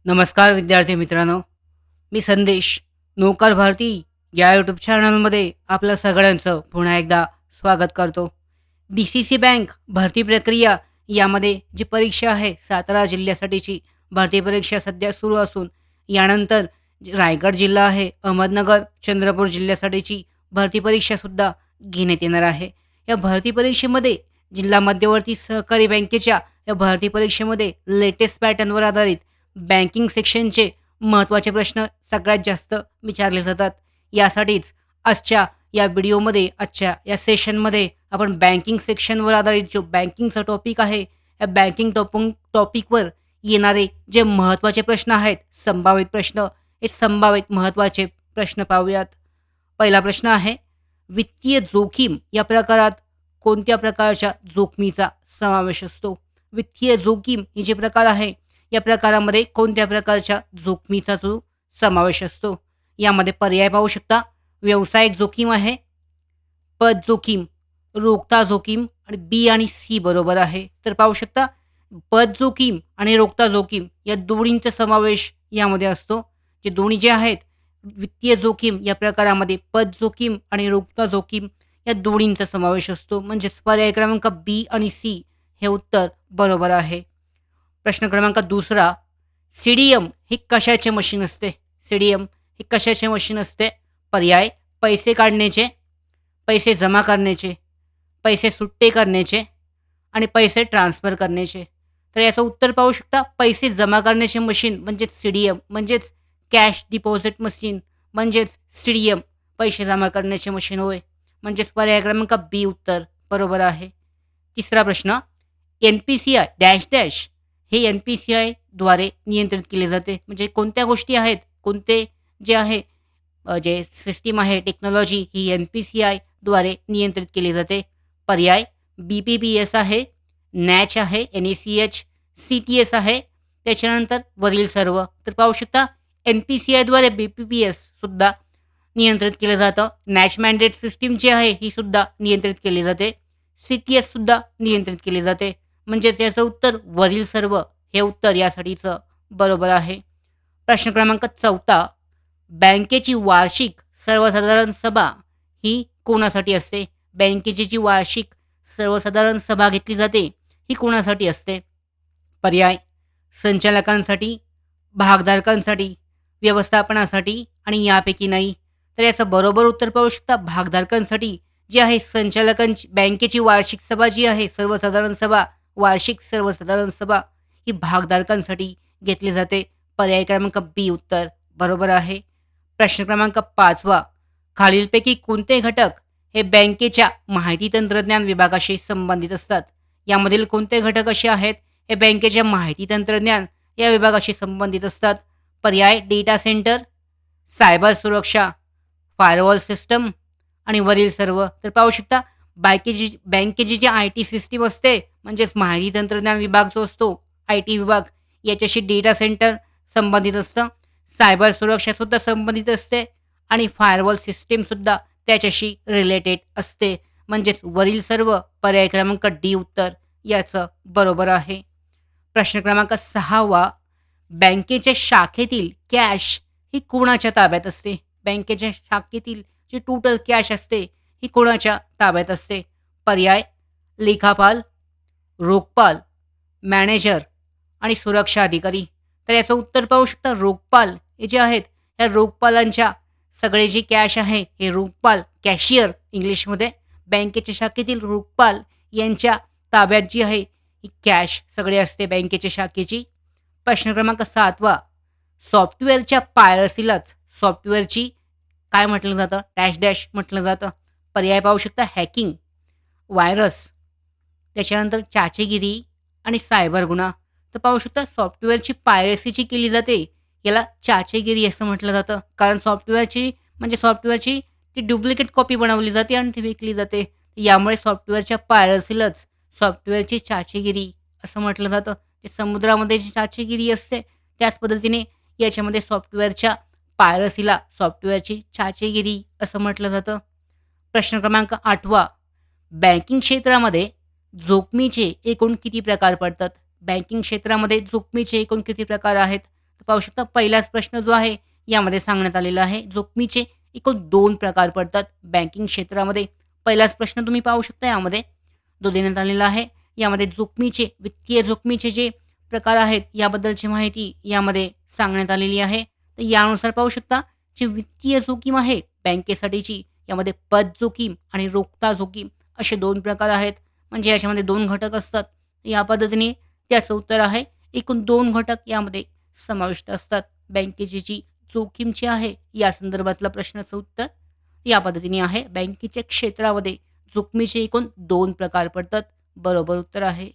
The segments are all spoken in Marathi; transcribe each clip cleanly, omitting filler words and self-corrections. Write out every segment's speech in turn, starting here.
नमस्कार विद्यार्थी मित्रांनो, मी संदेश. नौकार भारती या यूट्यूब चॅनलमध्ये आपलं सगळ्यांचं पुन्हा एकदा स्वागत करतो. डी-सी-सी बँक भरती प्रक्रिया यामध्ये जी परीक्षा आहे सातारा जिल्ह्यासाठीची भरती परीक्षा सध्या सुरू असून यानंतर रायगड जिल्हा आहे, अहमदनगर, चंद्रपूर जिल्ह्यासाठीची भरती परीक्षासुद्धा घेण्यात येणार आहे. या भरती परीक्षेमध्ये जिल्हा मध्यवर्ती सहकारी बँकेच्या या भरती परीक्षेमध्ये लेटेस्ट पॅटर्नवर आधारित बँकिंग सेक्शनचे महत्त्वाचे प्रश्न सगळ्यात जास्त विचारले जातात. यासाठीच आजच्या या व्हिडिओमध्ये, आजच्या या सेशनमध्ये आपण बँकिंग सेक्शनवर आधारित जो बँकिंगचा टॉपिक आहे, या बँकिंग टॉपिकवर येणारे जे महत्त्वाचे प्रश्न आहेत, संभावित प्रश्न, हे संभावित महत्त्वाचे प्रश्न पाहूयात. पहिला प्रश्न आहे, वित्तीय जोखीम या प्रकारात कोणत्या प्रकारच्या जोखमीचा समावेश असतो? वित्तीय जोखीम हे जे प्रकार आहे, या प्रकारामध्ये कोणत्या प्रकारच्या जोखमीचा जो समावेश असतो? यामध्ये पर्याय पाहू शकता. व्यावसायिक जोखीम आहे, पद जोखीम, रोखता जोखीम आणि बी आणि सी बरोबर आहे. तर पाहू शकता पद जोखीम आणि रोखता जोखीम या दोन्हींचा समावेश यामध्ये असतो. जे दोन्ही जे आहेत वित्तीय जोखीम या प्रकारामध्ये पद जोखीम आणि रोखता जोखीम या दोन्हींचा समावेश असतो. म्हणजेच पर्याय क्रमांक बी आणि सी हे उत्तर बरोबर आहे. प्रश्न क्रमांक दुसरा, सी-डी-एम हे कशाचे मशीन असते? सी-डी-एम हे कशाचे मशीन असते? पर्याय, पैसे काढण्याचे, पैसे जमा करण्याचे, पैसे सुट्टे करण्याचे आणि पैसे ट्रान्सफर करण्याचे. तर याचं उत्तर पाहू शकता. पैसे जमा करण्याचे मशीन म्हणजेच सी-डी-एम, म्हणजेच कॅश डिपॉझिट मशीन, म्हणजेच सी-डी-एम, पैसे जमा करण्याचे मशीन होय. म्हणजेच पर्याय क्रमांक बी उत्तर बरोबर आहे. तिसरा प्रश्न, एन-पी-सी-आय डॅश डॅश हे एन-पी-सी-आयद्वारे नियंत्रित केले जाते. म्हणजे कोणत्या गोष्टी आहेत, कोणते जे आहे जे सिस्टीम आहे, टेक्नॉलॉजी ही एन-पी-सी-आयद्वारे नियंत्रित केली जाते. पर्याय, बी-पी-पी-एस आहे, नॅच आहे, एन-ए-सी-एच, सी-टी-एस आहे, त्याच्यानंतर वरील सर्व. तर पाहू शकता एन-पी-सी-आयद्वारे बी-पी-पी-एस सुद्धा नियंत्रित केलं जातं. नॅच मॅन्डेट सिस्टीम जी आहे ही सुद्धा नियंत्रित केली जाते. सी-टी-एस सुद्धा नियंत्रित केली जाते. म्हणजेच याचं उत्तर वरील सर्व हे उत्तर यासाठीचं बरोबर आहे. प्रश्न क्रमांक चौथा, बँकेची वार्षिक सर्वसाधारण सभा ही कोणासाठी असते? बँकेची जी वार्षिक सर्वसाधारण सभा घेतली जाते ही कोणासाठी असते? पर्याय, संचालकांसाठी, भागधारकांसाठी, व्यवस्थापनासाठी आणि यापैकी नाही. तर याचं बरोबर उत्तर पाहू शकता. भागधारकांसाठी जी आहे संचालकांची बँकेची वार्षिक सभा जी आहे, सर्वसाधारण सभा, वार्षिक सर्वसाधारण सभा ही भागधारकांसाठी घेतली जाते. पर्याय क्रमांक बी उत्तर बरोबर आहे. प्रश्न क्रमांक पाचवा, खालीलपैकी कोणते घटक हे बँकेच्या माहिती तंत्रज्ञान विभागाशी संबंधित असतात? यामधील कोणते घटक असे आहेत हे बँकेच्या माहिती तंत्रज्ञान या विभागाशी संबंधित असतात? पर्याय, डेटा सेंटर, सायबर सुरक्षा, फायरवॉल सिस्टम आणि वरील सर्व. तर पाहू शकता बँकेची जी आय टी सिस्टीम असते, म्हणजेच माहिती तंत्रज्ञान विभाग जो असतो, आय टी विभाग, याच्याशी डेटा सेंटर संबंधित असतं, सायबर सुरक्षासुद्धा संबंधित असते आणि फायरवॉल सिस्टीमसुद्धा त्याच्याशी रिलेटेड असते. म्हणजेच वरील सर्व पर्याय क्रमांक डी उत्तर याचं बरोबर आहे. प्रश्न क्रमांक सहावा, बँकेच्या शाखेतील कॅश ही कोणाच्या ताब्यात असते? बँकेच्या शाखेतील जी टोटल कॅश असते ही कोणाच्या ताब्यात असते? पर्याय, लेखापाल, रोखपाल, मॅनेजर आणि सुरक्षा अधिकारी. तर याचं उत्तर पाहू शकता. रोखपाल हे जे आहेत, ह्या रोखपालांच्या सगळे जे कॅश आहे हे रोखपाल, कॅशियर इंग्लिशमध्ये, बँकेच्या शाखेतील रोखपाल यांच्या ताब्यात जी आहे ही कॅश सगळे असते बँकेच्या शाखेची. प्रश्न क्रमांक सातवा, सॉफ्टवेअरच्या पायरसीलाच सॉफ्टवेअरची काय म्हटलं जातं? डॅश डॅश म्हटलं जातं. पर्याय पाहू शकता. हॅकिंग, व्हायरस, त्याच्यानंतर चाचेगिरी आणि सायबर गुन्हा. तर पाहू शकता सॉफ्टवेअरची पायरसी जी केली जाते याला चाचेगिरी असं म्हटलं जातं. कारण सॉफ्टवेअरची ती डुप्लिकेट कॉपी बनवली जाते आणि ती विकली जाते. यामुळे सॉफ्टवेअरच्या पायरसीलाच सॉफ्टवेअरची चाचेगिरी असं म्हटलं जातं. ते समुद्रामध्ये जी चाचेगिरी असते त्याच पद्धतीने याच्यामध्ये सॉफ्टवेअरच्या पायरसीला सॉफ्टवेअरची चाचेगिरी असं म्हटलं जातं. प्रश्न क्रमांक आठवा, बँकिंग क्षेत्रामध्ये जोखमीचे एकूण किती प्रकार पडतात? बँकिंग क्षेत्रामध्ये जोखमीचे एकूण किती प्रकार आहेत? तर पाहू शकता पहिलाच प्रश्न जो आहे यामध्ये सांगण्यात आलेला आहे. जोखमीचे एकूण 2 प्रकार पडतात बँकिंग क्षेत्रामध्ये. पहिलाच प्रश्न तुम्ही पाहू शकता यामध्ये जो देण्यात आलेला आहे. यामध्ये जोखमीचे, वित्तीय जोखमीचे जे प्रकार आहेत याबद्दलची माहिती यामध्ये सांगण्यात आलेली आहे. तर यानुसार पाहू शकता जी वित्तीय जोखीम आहे बँकेसाठीची यामध्ये पत जोखीम आणि रोखता जोखीम असे 2 प्रकार आहेत. म्हणजे याच्यामध्ये 2 घटक असतात. या पद्धतीने त्याचं उत्तर आहे. एकूण 2 घटक यामध्ये समाविष्ट असतात. बँकेची जी जोखीमची आहे या संदर्भातलं प्रश्नाचं उत्तर या पद्धतीने आहे. बँकेच्या क्षेत्रामध्ये जोखमीचे एकूण 2 प्रकार पडतात. बरोबर उत्तर आहे.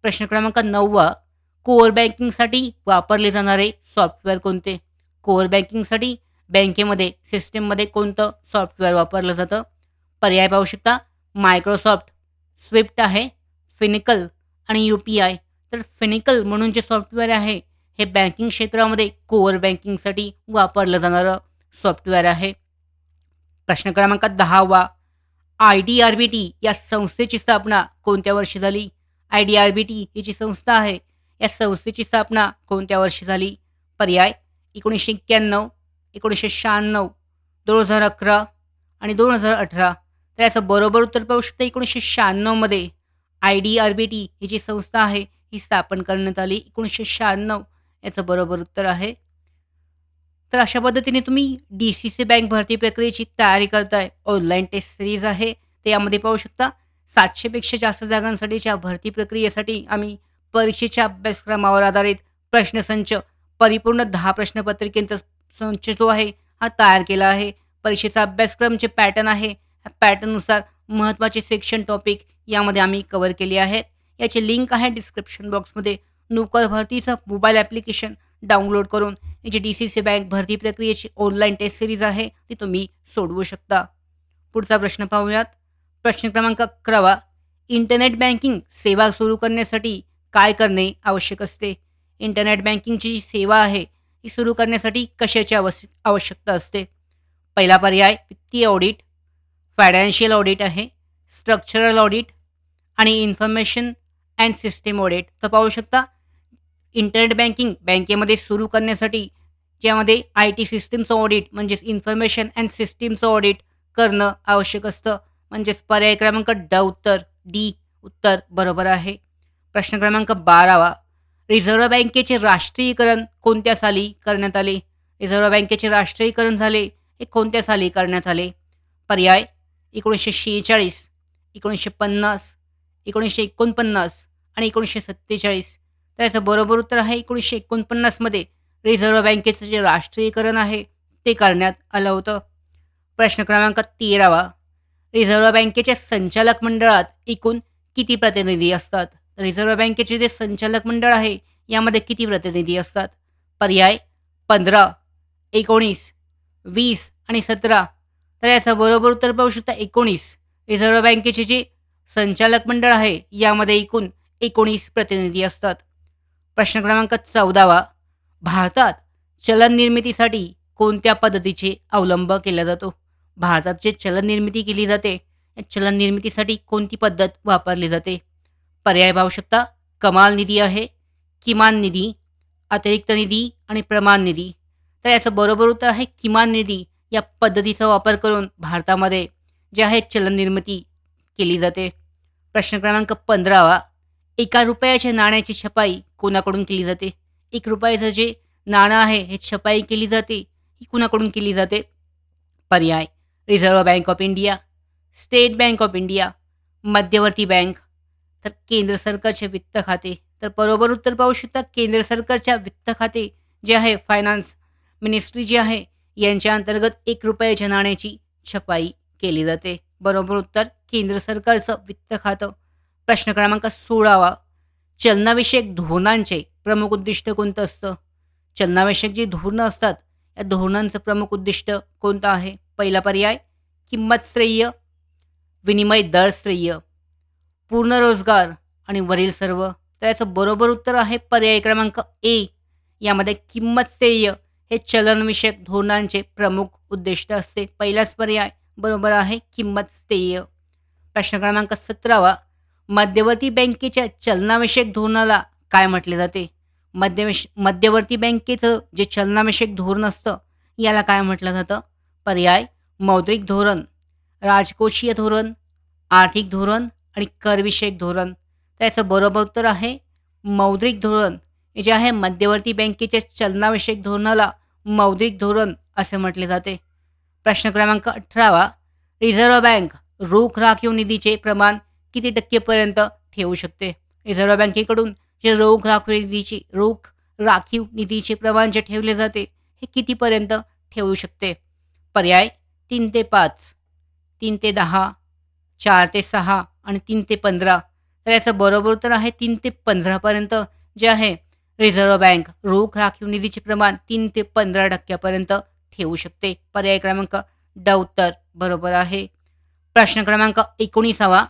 प्रश्न क्रमांक 9 कोअर बँकिंगसाठी वापरले जाणारे सॉफ्टवेअर कोणते? कोअर बँकिंगसाठी बँकेमध्ये सिस्टममध्ये कोणतं सॉफ्टवेअर वापरलं जातं? पर्याय पाहू शकता. मायक्रोसॉफ्ट, स्विफ्ट आहे, फिनिकल आणि UPI. तर फिनिकल म्हणून जे सॉफ्टवेअर आहे हे बँकिंग क्षेत्रामध्ये कोअर बँकिंगसाठी वापरलं जाणारं सॉफ्टवेअर आहे. प्रश्न क्रमांक 10 IDRBT या संस्थेची स्थापना कोणत्या वर्षी झाली? IDRBT ही जी संस्था आहे या संस्थेची स्थापना कोणत्या वर्षी झाली? पर्याय 1991, 1996, 2011 आणि 2018. तर याचं बरोबर उत्तर पाहू शकता 1996 मध्ये IDRBT ही जी संस्था आहे ही स्थापन करण्यात आली. 1996 याचं बरोबर उत्तर आहे. तर अशा पद्धतीने तुम्ही DCC बँक भरती प्रक्रियेची तयारी करताय. ऑनलाईन टेस्ट सिरीज आहे. ते यामध्ये पाहू शकता 700 पेक्षा जास्त जागांसाठीच्या भरती प्रक्रियेसाठी आम्ही परीक्षेच्या अभ्यासक्रमावर आधारित प्रश्नसंच परिपूर्ण 10 प्रश्नपत्रिकेचा संच जो आहे हा तयार केला आहे. परीक्षेचा अभ्यासक्रमचे पॅटर्न आहे. या पॅटर्ननुसार महत्त्वाचे सेक्शन टॉपिक यामध्ये आम्ही कव्हर केले आहेत. याची लिंक आहे डिस्क्रिप्शन बॉक्समध्ये. नोकर भरतीचं मोबाईल ॲप्लिकेशन डाउनलोड करून ही जी DCC बँक भरती प्रक्रियेची ऑनलाईन टेस्ट सिरीज आहे ती तुम्ही सोडवू शकता. पुढचा प्रश्न पाहूयात. प्रश्न क्रमांक 11 इंटरनेट बँकिंग सेवा सुरू करण्यासाठी काय करणे आवश्यक असते? इंटरनेट बँकिंगची जी सेवा आहे ही सुरू करण्यासाठी कशाची आवश्यकता असते? पहिला पर्याय वित्तीय ऑडिट, फायनान्शियल ऑडिट आहे, स्ट्रक्चरल ऑडिट आणि इन्फॉर्मेशन अँड सिस्टीम ऑडिट. तर पाहू शकता इंटरनेट बँकिंग बँकेमध्ये सुरू करण्यासाठी ज्यामध्ये IT सिस्टीमचं ऑडिट म्हणजेच इन्फॉर्मेशन अँड सिस्टीमचं ऑडिट करणं आवश्यक असतं. म्हणजेच पर्याय क्रमांक डी उत्तर बरोबर आहे. प्रश्न क्रमांक 12 रिझर्व्ह बँकेचे राष्ट्रीयकरण कोणत्या साली करण्यात आले? रिझर्व्ह बँकेचे राष्ट्रीयकरण झाले हे कोणत्या साली करण्यात आले? पर्याय 1946, 1950, 1949 आणि 1947. तर याचं बरोबर उत्तर आहे 1949 मध्ये रिझर्व्ह बँकेचं जे राष्ट्रीयकरण आहे ते करण्यात आलं होतं. प्रश्न क्रमांक 13 रिझर्व्ह बँकेच्या संचालक मंडळात एकूण किती प्रतिनिधी असतात? रिझर्व्ह बँकेचे जे संचालक मंडळ आहे यामध्ये किती प्रतिनिधी असतात? पर्याय 15, 19, 20 आणि 17. तर याचं बरोबर उत्तर पाहू शकता 19. रिझर्व्ह बँकेचे जे संचालक मंडळ आहे यामध्ये एकूण 19 प्रतिनिधी असतात. प्रश्न क्रमांक 14 भारतात चलन निर्मितीसाठी कोणत्या पद्धतीचे अवलंब केला जातो? भारतात जे चलन निर्मिती केली जाते या चलन निर्मितीसाठी कोणती पद्धत वापरली जाते? पर्याय पाहू शकता. कमाल निधी आहे, किमान निधी, अतिरिक्त निधी आणि प्रमाण निधी. तर याचं बरोबर उत्तर आहे किमान निधी या पद्धतीचा वापर करून भारतामध्ये जे आहे चलन निर्मिती केली जाते. प्रश्न क्रमांक 15 ₹1 नाण्याची छपाई कोणाकडून केली जाते? ₹1 जे नाणं आहे हे छपाई केली जाते ही कुणाकडून केली जाते? पर्याय reserve bank of India, state bank of India, मध्यवर्ती बँक, तर केंद्र सरकारचे वित्त खाते. तर बरोबर उत्तर पाहू शकता केंद्र सरकारच्या वित्त खाते जे आहे फायनान्स मिनिस्ट्री जी आहे यांच्या अंतर्गत ₹1 नाण्याची छपाई केली जाते. बरोबर उत्तर केंद्र सरकारचं वित्त खातं. प्रश्न क्रमांक 16 चलनाविषयक धोरणांचे प्रमुख उद्दिष्ट कोणतं असतं? चलनाविषयक जी धोरणं असतात या धोरणांचं प्रमुख उद्दिष्ट कोणतं आहे? पहिला पर्याय किंमत श्रेय, विनिमय दर श्रेय, पूर्ण रोजगार आणि वरील सर्व. तर याचं बरोबर उत्तर आहे पर्याय क्रमांक ए. यामध्ये किंमत श्रेय हे चलनविषयक धोरणांचे प्रमुख उद्दिष्ट असते. पहिलाच पर्याय बरोबर आहे किंमत श्रेय. प्रश्न क्रमांक 17 मध्यवर्ती बँकेच्या चलनाविषयक धोरणाला काय म्हटले जाते? मध्यवर्ती बँकेचं जे चलनाविषयक धोरण असतं याला काय म्हटलं जातं? पर्याय मौद्रिक धोरण, राजकोषीय धोरण, आर्थिक धोरण आणि करविषयक धोरण. त्याचं बरोबर उत्तर आहे मौद्रिक धोरण. हे जे आहे मध्यवर्ती बँकेच्या चलनाविषयक धोरणाला मौद्रिक धोरण असे म्हटले जाते. प्रश्न क्रमांक 18. रिझर्व्ह बँक रोख राखीव निधीचे प्रमाण किती टक्केपर्यंत ठेवू शकते? रिझर्व्ह बँकेकडून जे रोख राखीव निधीचे प्रमाण जे ठेवले जाते हे कितीपर्यंत ठेवू शकते? पर्याय 3 ते 5, 3 ते 10, 4 ते 6 आणि 3 ते 15. तर याचं बरोबर उत्तर आहे 3 ते 15पर्यंत जे आहे रिझर्व्ह बँक रोख राखीव निधीचे प्रमाण 3 ते 15% ठेवू शकते. पर्याय क्रमांक ड उत्तर बरोबर आहे. प्रश्न क्रमांक 19.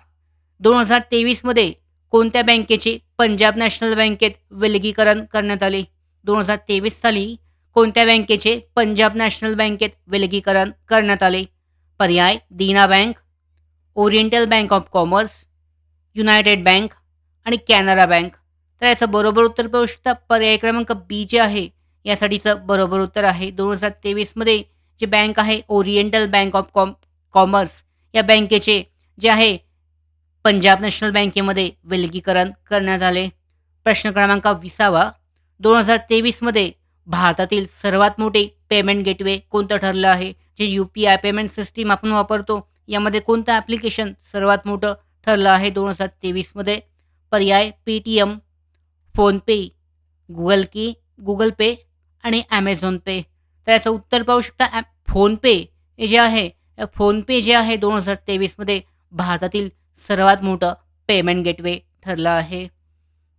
2023 कोणत्या बँकेचे पंजाब नॅशनल बँकेत विलगीकरण करण्यात आले? 2023 साली कोणत्या बँकेचे पंजाब नॅशनल बँकेत विलगीकरण करण्यात आले? पर्याय Dena bank, oriental bank of commerce, united bank आणि कॅनरा बँक. तर याचं बरोबर उत्तर पाहू शकता. पर्याय क्रमांक बी जे आहे यासाठीचं बरोबर उत्तर आहे. 2023 जे बँक आहे ओरिएंटल बँक ऑफ कॉमर्स या बँकेचे जे आहे पंजाब नॅशनल बँकेमध्ये विलगीकरण करण्यात आले. प्रश्न क्रमांक 20. 2023 भारतातील सर्वात मोठे पेमेंट गेटवे कोणतं ठरलं आहे? जे UPI पेमेंट सिस्टीम आपण वापरतो यामध्ये कोणतं ॲप्लिकेशन सर्वात मोठं ठरलं आहे 2023? पर्याय पेटीएम, फोनपे, गुगल पे आणि ॲमेझॉन पे. तर याचं उत्तर पाहू शकता फोनपे हे जे आहे फोनपे जे आहे 2023 भारतातील सर्वात मोठं पेमेंट गेटवे ठरलं आहे.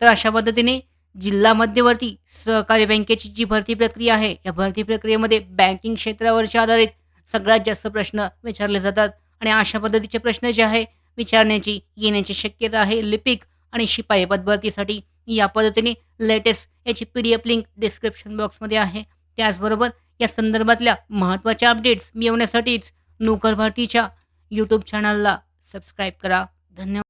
तर अशा पद्धतीने जिल्हा मध्यवर्ती सहकारी बँकेची जी भरती प्रक्रिया आहे या भरती प्रक्रियेमध्ये बँकिंग क्षेत्रावरच्या आधारित सगळ्यात जास्त प्रश्न विचारले जातात आणि अशा पद्धतीचे प्रश्न जे आहे येण्याची शक्यता आहे लिपिक आणि शिपाई पदभरतीसाठी. या पद्धतीने लेटेस्ट याची PDF लिंक डिस्क्रिप्शन बॉक्समध्ये आहे. त्याचबरोबर या संदर्भातल्या महत्त्वाच्या अपडेट्स मिळवण्यासाठीच नोकर भारतीच्या यूट्यूब चॅनलला सबस्क्राईब करा. धन्यवाद.